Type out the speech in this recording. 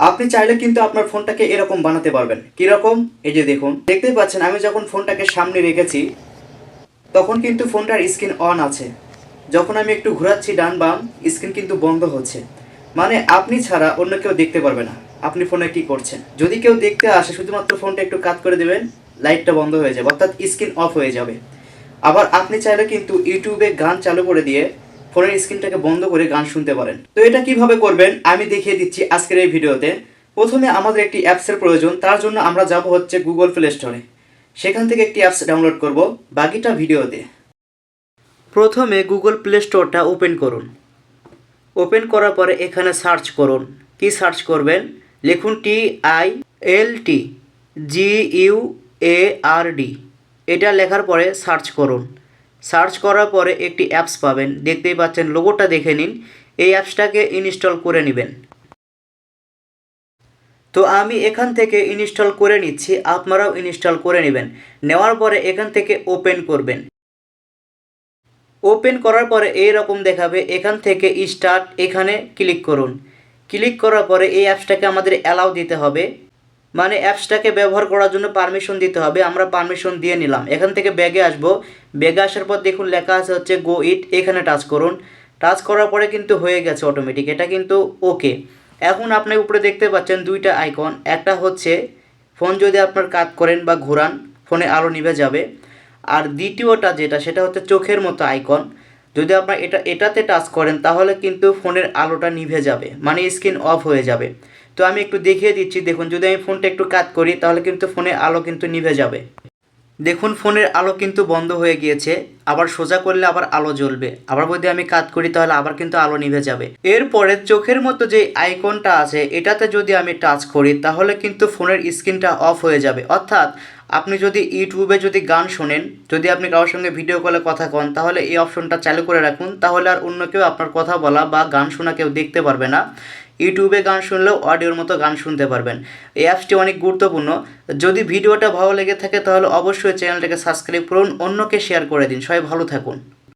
আপনি চাইলে কিন্তু আপনার ফোনটাকে এরকম বানাতে পারবেন। কীরকম? এই যে দেখুন, দেখতেই পাচ্ছেন আমি যখন ফোনটাকে সামনে রেখেছি তখন কিন্তু ফোনটার স্ক্রিন অন আছে। যখন আমি একটু ঘোরাচ্ছি ডান বাম, স্ক্রিন কিন্তু বন্ধ হচ্ছে। মানে আপনি ছাড়া অন্য কেউ দেখতে পারবে না আপনি ফোনে কি করছেন। যদি কেউ দেখতে আসে শুধুমাত্র ফোনটা একটু কাত করে দেবেন, লাইটটা বন্ধ হয়ে যাবে, অর্থাৎ স্ক্রিন অফ হয়ে যাবে। আবার আপনি চাইলে কিন্তু ইউটিউবে গান চালু করে দিয়ে ফোনের স্ক্রিনটাকে বন্ধ করে গান শুনতে পারেন। তো এটা কিভাবে করবেন আমি দেখিয়ে দিচ্ছি আজকের এই ভিডিওতে। প্রথমে আমাদের একটি অ্যাপসের প্রয়োজন, তার জন্য আমরা যাব হচ্ছে গুগল প্লে স্টোরে। সেখান থেকে একটি অ্যাপস ডাউনলোড করব, বাকিটা ভিডিওতে। প্রথমে গুগল প্লে স্টোরটা ওপেন করুন। ওপেন করার পরে এখানে সার্চ করুন। কি সার্চ করবেন? লিখুন TILTGUARD। এটা লেখার পরে সার্চ করুন। সার্চ করার পরে একটি অ্যাপস পাবেন, দেখতেই পাচ্ছেন, লোগোটা দেখে নিন। এই অ্যাপসটাকে ইনস্টল করে নেবেন। তো আমি এখান থেকে ইনস্টল করে নিচ্ছি, আপনারাও ইনস্টল করে নেবেন। নেওয়ার পরে এখান থেকে ওপেন করবেন। ওপেন করার পরে এইরকম দেখাবে, এখান থেকে স্টার্ট এখানে ক্লিক করুন। ক্লিক করার পরে এই অ্যাপসটাকে আমাদের অ্যালাউ দিতে হবে, মানে অ্যাপসটাকে ব্যবহার করার জন্য পারমিশন দিতে হবে। আমরা পারমিশন দিয়ে নিলাম। এখান থেকে ব্যাগে আসবো। ব্যাগে আসার পর দেখুন লেখা আছে হচ্ছে গো ইট, এখানে টাচ করুন। টাচ করার পরে কিন্তু হয়ে গেছে অটোমেটিক, এটা কিন্তু ওকে। এখন আপনি উপরে দেখতে পাচ্ছেন দুইটা আইকন, একটা হচ্ছে ফোন যদি আপনার কাত করেন বা ঘোরান ফোনে আলো নিভে যাবে, আর দ্বিতীয়টা যেটা সেটা হচ্ছে চোখের মতো আইকন। যদি আপনার এটাতে টাচ করেন তাহলে কিন্তু ফোনের আলোটা নিভে যাবে, মানে স্ক্রিন অফ হয়ে যাবে। তো আমি একটু দেখিয়ে দিচ্ছি, দেখুন যদি আমি ফোনটা একটু কাত করি তাহলে কিন্তু ফোনের আলো কিন্তু নিভে যাবে। দেখুন ফোনের আলো কিন্তু বন্ধ হয়ে গিয়েছে। আবার সোজা করলে আবার আলো জ্বলবে, আবার যদি আমি কাত করি তাহলে আবার কিন্তু আলো নিভে যাবে। এরপরে চোখের মতো যে আইকনটা আছে এটাতে যদি আমি টাচ করি তাহলে কিন্তু ফোনের স্ক্রিনটা অফ হয়ে যাবে। অর্থাৎ আপনি যদি ইউটিউবে যদি গান শোনেন, যদি আপনি কারোর সঙ্গে ভিডিও কলে কথা কন, তাহলে এই অপশনটা চালু করে রাখুন, তাহলে আর অন্য কেউ আপনার কথা বলা বা গান শোনা কেউ দেখতে পারবে না। ইউটিউবে গান শুনলেও অডিওর মতো গান শুনতে পারবেন। এই অ্যাপসটি অনেক গুরুত্বপূর্ণ। যদি ভিডিওটা ভালো লেগে থাকে তাহলে অবশ্যই চ্যানেলটাকে সাবস্ক্রাইব করুন, অন্যকে শেয়ার করে দিন। সবাই ভালো থাকুন।